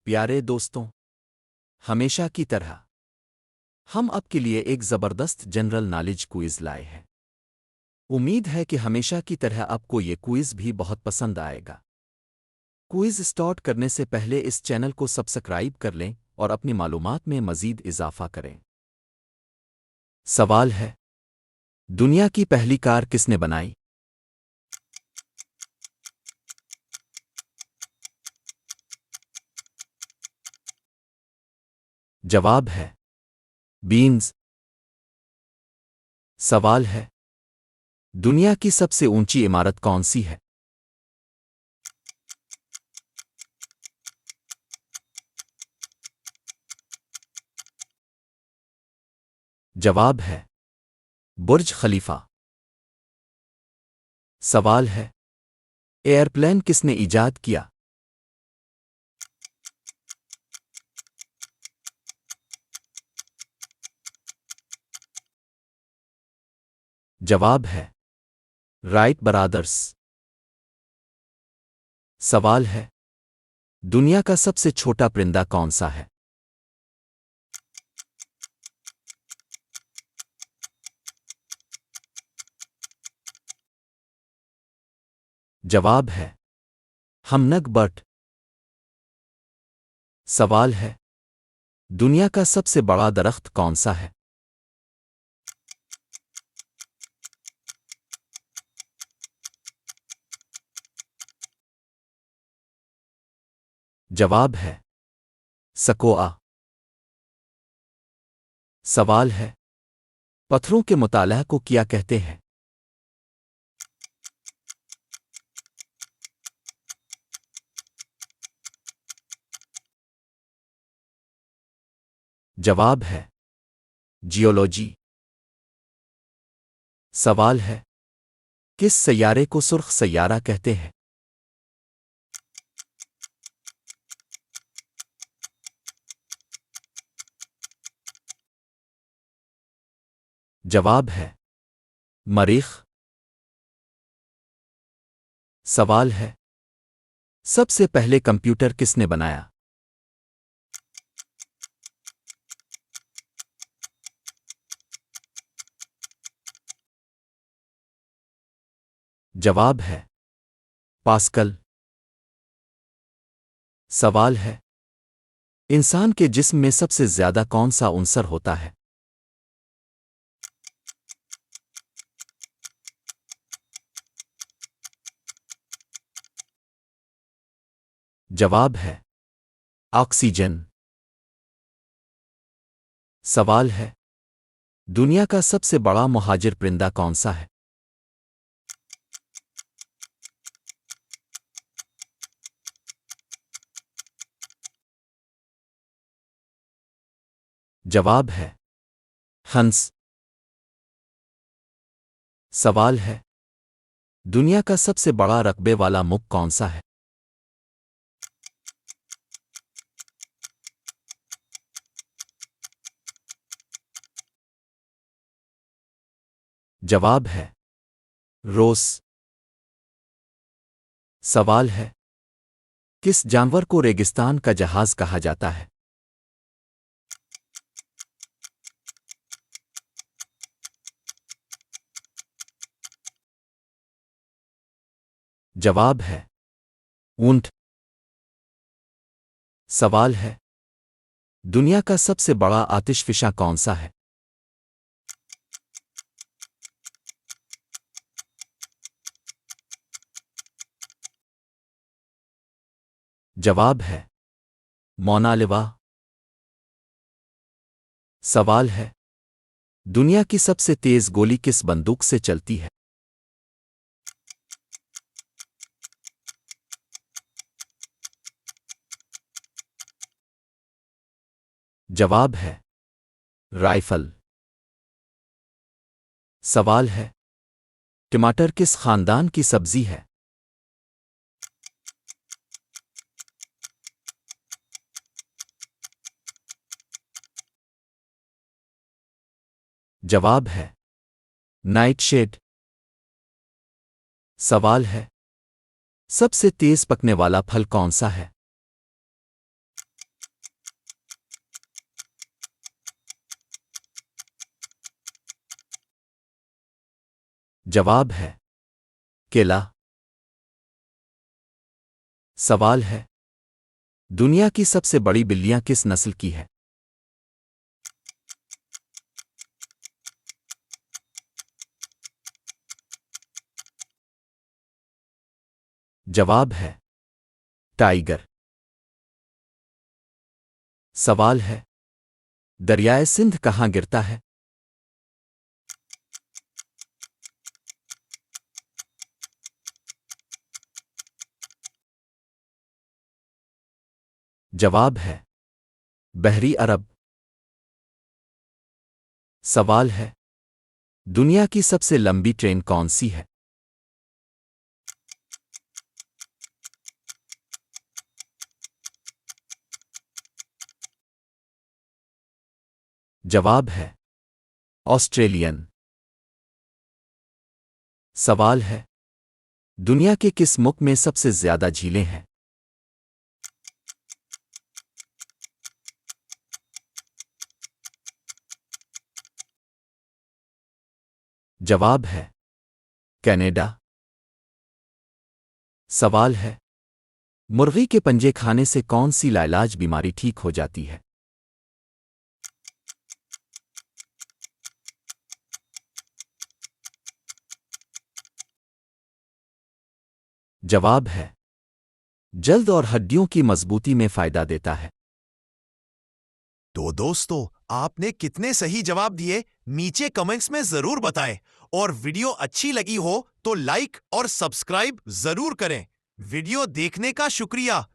प्यारे दोस्तों, हमेशा की तरह हम आपके लिए एक ज़बरदस्त जनरल नॉलेज क्विज़ लाए हैं। उम्मीद है कि हमेशा की तरह आपको ये क्विज़ भी बहुत पसंद आएगा। क्विज़ स्टार्ट करने से पहले इस चैनल को सब्सक्राइब कर लें और अपनी मालूमात में मज़ीद इजाफ़ा करें। सवाल है, दुनिया की पहली कार किसने बनाई? जवाब है बीन्स। सवाल है, दुनिया की सबसे ऊंची इमारत कौन सी है? जवाब है बुर्ज खलीफा। सवाल है, एयरप्लेन किसने इजाद किया? जवाब है राइट ब्रदर्स। सवाल है, दुनिया का सबसे छोटा परिंदा कौन सा है? जवाब है हमनग बर्ड। सवाल है, दुनिया का सबसे बड़ा दरख्त कौन सा है? जवाब है सकोआ। सवाल है, पत्थरों के मुताला को क्या कहते हैं? जवाब है जियोलॉजी। सवाल है, किस सैयारे को सुर्ख सैयारा कहते हैं? जवाब है मरीख। सवाल है, सबसे पहले कंप्यूटर किसने बनाया? जवाब है पास्कल। सवाल है, इंसान के जिस्म में सबसे ज्यादा कौन सा उनसर होता है? जवाब है ऑक्सीजन। सवाल है, दुनिया का सबसे बड़ा मुहाजिर परिंदा कौन सा है? जवाब है हंस। सवाल है, दुनिया का सबसे बड़ा रकबे वाला मुल्क कौन सा है? जवाब है रोस। सवाल है, किस जानवर को रेगिस्तान का जहाज कहा जाता है? जवाब है ऊंट। सवाल है, दुनिया का सबसे बड़ा आतिशफिशा कौन सा है? जवाब है मोनालिवा। सवाल है, दुनिया की सबसे तेज गोली किस बंदूक से चलती है? जवाब है राइफल। सवाल है, टमाटर किस खानदान की सब्जी है? जवाब है नाइटशेड। सवाल है, सबसे तेज पकने वाला फल कौन सा है? जवाब है केला। सवाल है दुनिया की सबसे बड़ी बिल्लियां किस नस्ल की है? जवाब है टाइगर। सवाल है दरियाए सिंध कहाँ गिरता है? जवाब है बहरी अरब। सवाल है दुनिया की सबसे लंबी ट्रेन कौन सी है? जवाब है ऑस्ट्रेलियन। सवाल है दुनिया के किस मुल्क में सबसे ज्यादा झीलें हैं? जवाब है कनाडा। सवाल है मुर्गी के पंजे खाने से कौन सी लाइलाज बीमारी ठीक हो जाती है? जवाब है जल्द और हड्डियों की मजबूती में फायदा देता है। तो दोस्तों, आपने कितने सही जवाब दिए नीचे कमेंट्स में जरूर बताएं। और वीडियो अच्छी लगी हो तो लाइक और सब्सक्राइब जरूर करें। वीडियो देखने का शुक्रिया।